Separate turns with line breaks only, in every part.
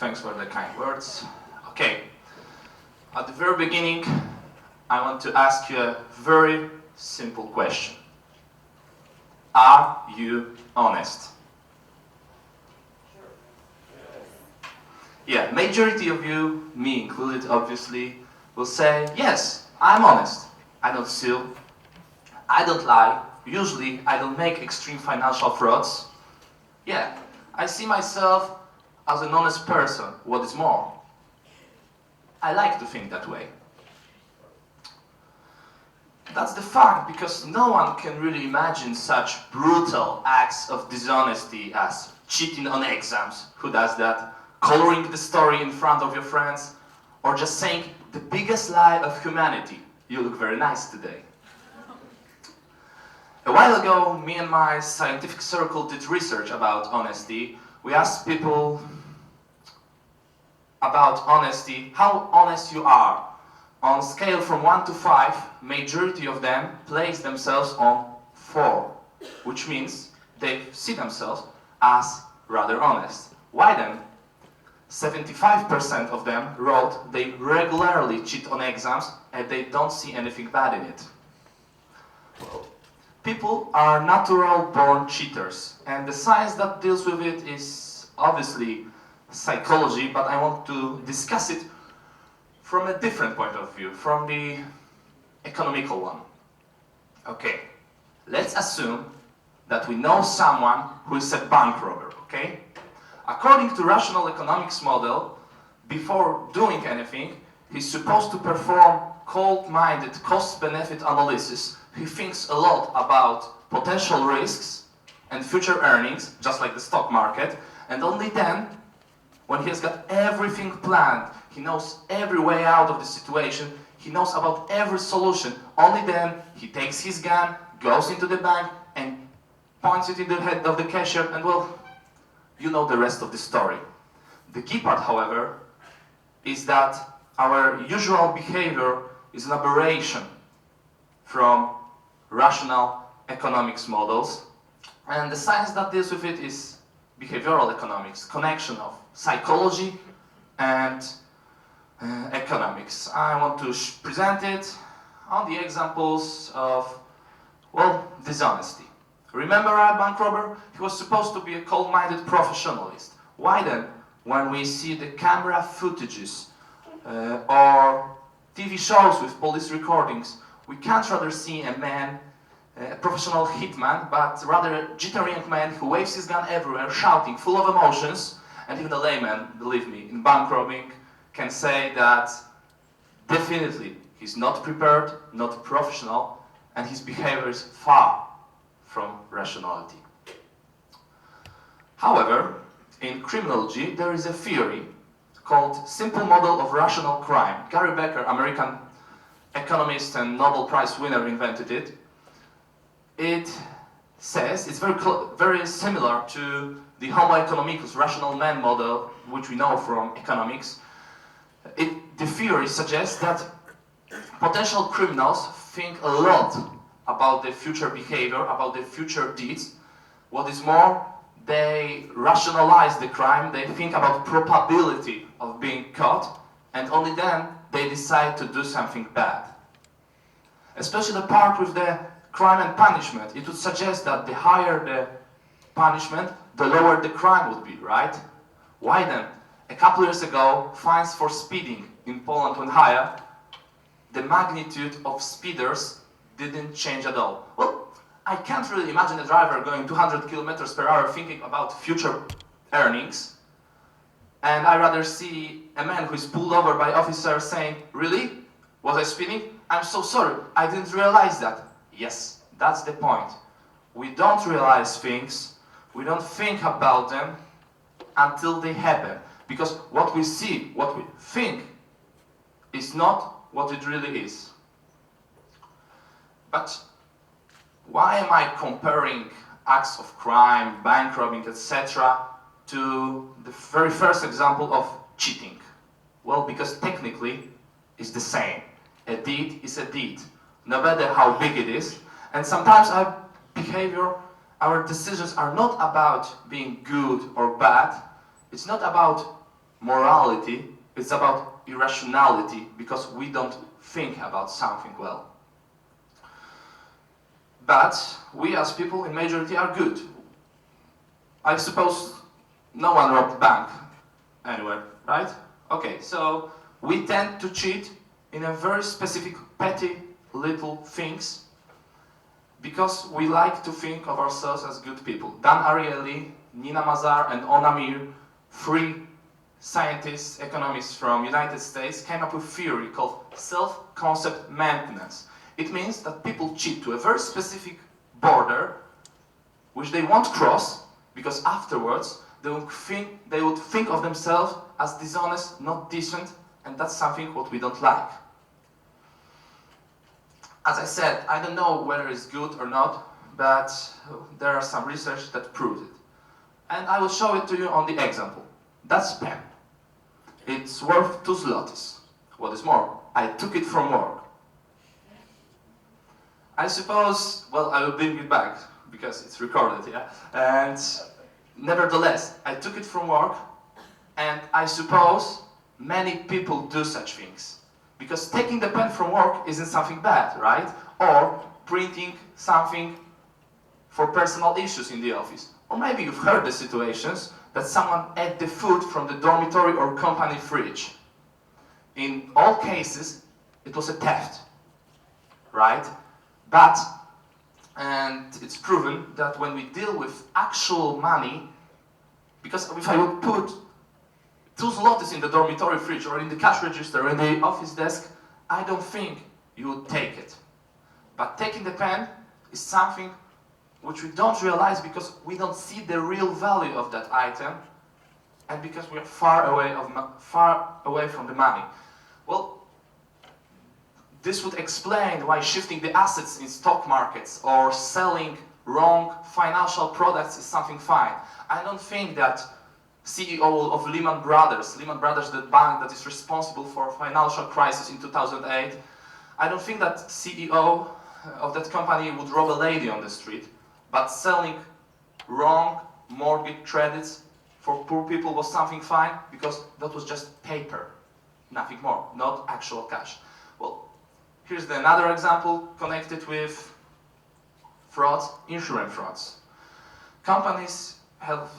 Thanks for the kind words. Okay, at the very beginning, I want to ask you a very simple question. Are you honest? Yeah, majority of you, me included obviously, will say, yes, I'm honest. I don't steal, I don't lie, usually I don't make extreme financial frauds. Yeah, I see myself as an honest person. What is more, I like to think that way. That's the fact, because no one can really imagine such brutal acts of dishonesty as cheating on exams. Who does that? Coloring the story in front of your friends, or just saying the biggest lie of humanity. You look very nice today. A while ago, me and my scientific circle did research about honesty. We asked people about honesty, how honest you are. On a scale from 1 to 5, majority of them place themselves on 4, which means they see themselves as rather honest. Why then? 75% of them wrote they regularly cheat on exams and they don't see anything bad in it. Well, people are natural born cheaters, and the science that deals with it is obviously psychology, but I want to discuss it from a different point of view, from the economical one. Okay, let's assume that we know someone who is a bank robber, okay? According to rational economics model, before doing anything, he's supposed to perform cold-minded cost-benefit analysis. He thinks a lot about potential risks and future earnings, just like the stock market, and only then, when he has got everything planned, he knows every way out of the situation, he knows about every solution, only then he takes his gun, goes into the bank, and points it in the head of the cashier, and well, you know the rest of the story. The key part, however, is that our usual behavior is an aberration from rational economics models, and the science that deals with it is behavioral economics, connection of psychology and economics. I want to present it on the examples of, well, dishonesty. Remember our bank robber? He was supposed to be a cold-minded professionalist. Why then, when we see the camera footages or TV shows with police recordings, we can't rather see a man, a professional hitman, but rather a jittery young man who waves his gun everywhere, shouting, full of emotions, and even a layman, believe me, in bank robbing, can say that definitely he's not prepared, not professional, and his behavior is far from rationality. However, in criminology, there is a theory called simple model of rational crime. Gary Becker, American economist and Nobel Prize winner, invented it. It says, it's very similar to the Homo economicus, rational man model, which we know from economics. The theory suggests that potential criminals think a lot about their future behavior, about their future deeds. What is more, they rationalize the crime, they think about probability of being caught, and only then they decide to do something bad. Especially the part with the crime and punishment, it would suggest that the higher the punishment, the lower the crime would be, right? Why then? A couple years ago, fines for speeding in Poland went higher. The magnitude of speeders didn't change at all. Well, I can't really imagine a driver going 200 kilometers per hour thinking about future earnings. And I rather see a man who is pulled over by officers saying, really? Was I speeding? I'm so sorry, I didn't realize that. Yes, that's the point. We don't realize things, we don't think about them until they happen. Because what we see, what we think, is not what it really is. But why am I comparing acts of crime, bank robbing, etc. to the very first example of cheating? Well, because technically it's the same. A deed is a deed, no matter how big it is. And sometimes our behavior, our decisions are not about being good or bad. It's not about morality, it's about irrationality, because we don't think about something well. But we as people in majority are good. I suppose no one robbed bank anywhere, right? Okay, so we tend to cheat in a very specific, petty little things because we like to think of ourselves as good people. Dan Ariely, Nina Mazar, and Ona Mir, three scientists, economists from United States, came up with a theory called self-concept maintenance. It means that people cheat to a very specific border which they won't cross, because afterwards they would think of themselves as dishonest, not decent, and that's something what we don't like. As I said, I don't know whether it's good or not, but there are some research that proves it. And I will show it to you on the example. That's pen. It's worth 2 zlotys. What is more, I took it from work. I suppose, well, I will bring it back, because it's recorded, yeah? And nevertheless, I took it from work, and I suppose many people do such things. Because taking the pen from work isn't something bad, right? Or printing something for personal issues in the office. Or maybe you've heard the situations that someone ate the food from the dormitory or company fridge. In all cases, it was a theft, right? But, and it's proven that when we deal with actual money, because if I would put 2 zlotys in the dormitory fridge or in the cash register or in the office desk, I don't think you would take it. But taking the pen is something which we don't realize because we don't see the real value of that item, and because we are far away from the money. Well, this would explain why shifting the assets in stock markets or selling wrong financial products is something fine. I don't think that CEO of Lehman Brothers, the bank that is responsible for financial crisis in 2008, I don't think that CEO of that company would rob a lady on the street, but selling wrong mortgage credits for poor people was something fine because that was just paper, nothing more, not actual cash. Well, here's another example connected with frauds, insurance frauds. Companies have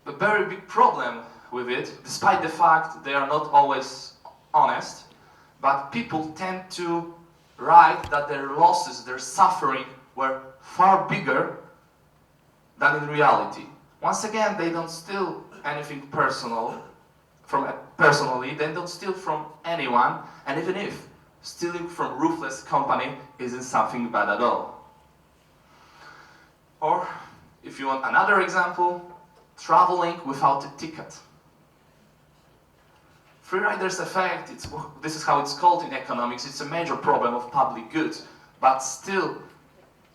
a very big problem with it, despite the fact they are not always honest, but people tend to write that their losses, their suffering were far bigger than in reality. Once again, they don't steal anything personally, they don't steal from anyone, and even if stealing from ruthless company isn't something bad at all. Or, if you want another example, traveling without a ticket. Free riders effect, this is how it's called in economics, it's a major problem of public goods, but still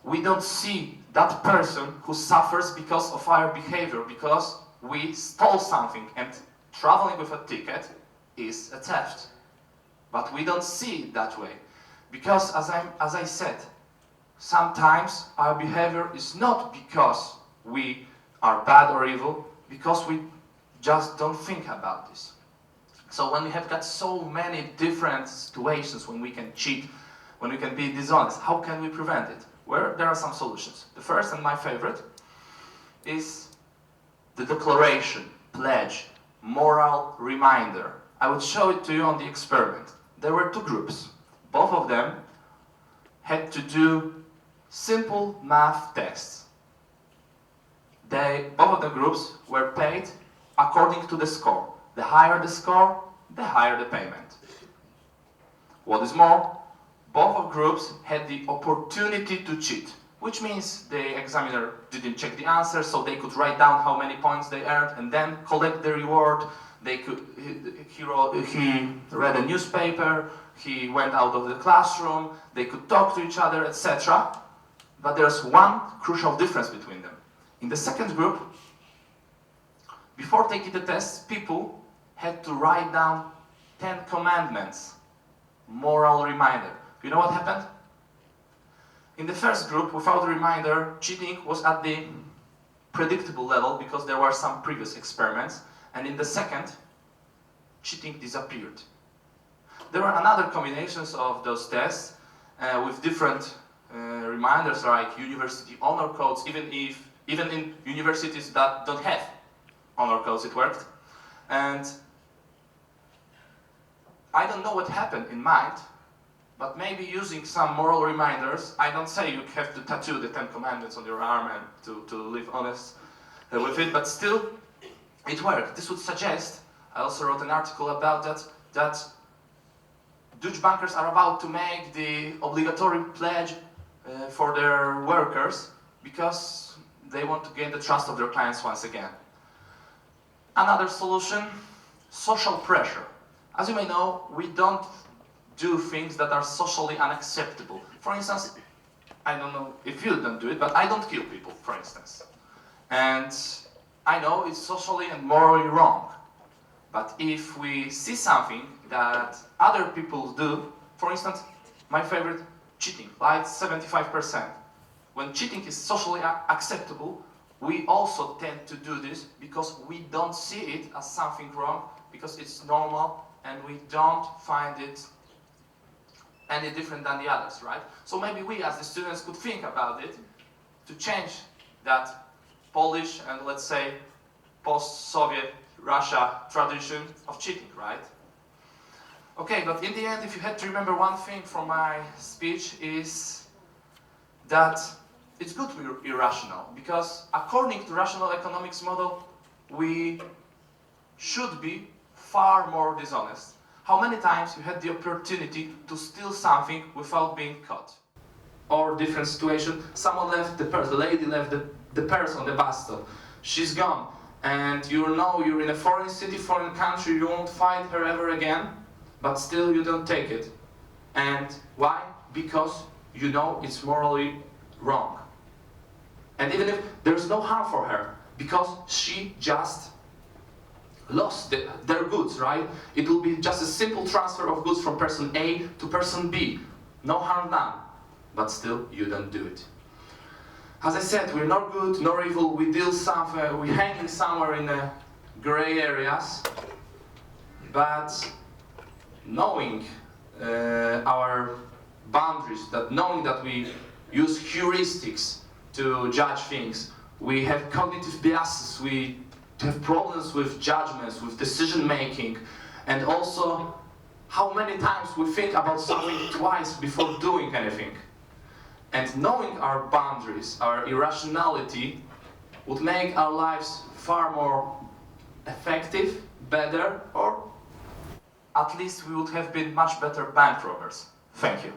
we don't see that person who suffers because of our behavior, because we stole something, and traveling with a ticket is a theft. But we don't see it that way, because as I said, sometimes our behavior is not because we are bad or evil, because we just don't think about this. So when we have got so many different situations when we can cheat, when we can be dishonest, how can we prevent it? Well, there are some solutions. The first and my favorite is the declaration, pledge, moral reminder. I would show it to you on the experiment. There were 2 groups. Both of them had to do simple math tests. Both of the groups were paid according to the score. The higher the score, the higher the payment. What is more, both of groups had the opportunity to cheat, which means the examiner didn't check the answer, so they could write down how many points they earned and then collect the reward. He read a newspaper, he went out of the classroom, they could talk to each other, etc. But there's one crucial difference between them. In the second group, before taking the test, people had to write down 10 commandments, moral reminder. You know what happened? In the first group, without a reminder, cheating was at the predictable level because there were some previous experiments. And in the second, cheating disappeared. There are another combinations of those tests with different reminders, like university honor codes, even in universities that don't have honor codes it worked. And I don't know what happened in mind, but maybe using some moral reminders. I don't say you have to tattoo the 10 Commandments on your arm and to live honest with it, but still it worked. This would suggest, I also wrote an article about that Dutch bankers are about to make the obligatory pledge for their workers because they want to gain the trust of their clients once again. Another solution, social pressure. As you may know, we don't do things that are socially unacceptable. For instance, I don't know if you don't do it, but I don't kill people, for instance. And I know it's socially and morally wrong. But if we see something that other people do, for instance, my favorite, cheating, like 75%. When cheating is socially acceptable, we also tend to do this because we don't see it as something wrong, because it's normal and we don't find it any different than the others, right? So maybe we as the students could think about it to change that Polish and, let's say, post-Soviet Russia tradition of cheating, right? Okay, but in the end, if you had to remember one thing from my speech, is that it's good we're irrational, because according to rational economics model, we should be far more dishonest. How many times you had the opportunity to steal something without being caught? Or different situation, someone left the purse, the lady left the purse on the bus stop. She's gone, and you know you're in a foreign city, foreign country, you won't find her ever again, but still you don't take it. And why? Because you know it's morally wrong. And even if there's no harm for her, because she just lost their goods, right? It will be just a simple transfer of goods from person A to person B. No harm done. But still, you don't do it. As I said, we're not good nor evil. We deal somewhere, we're hanging somewhere in the gray areas. But knowing our boundaries, knowing that we use heuristics to judge things, we have cognitive biases, we have problems with judgments, with decision making, and also how many times we think about something twice before doing anything. And knowing our boundaries, our irrationality, would make our lives far more effective, better, or at least we would have been much better bank robbers. Thank you.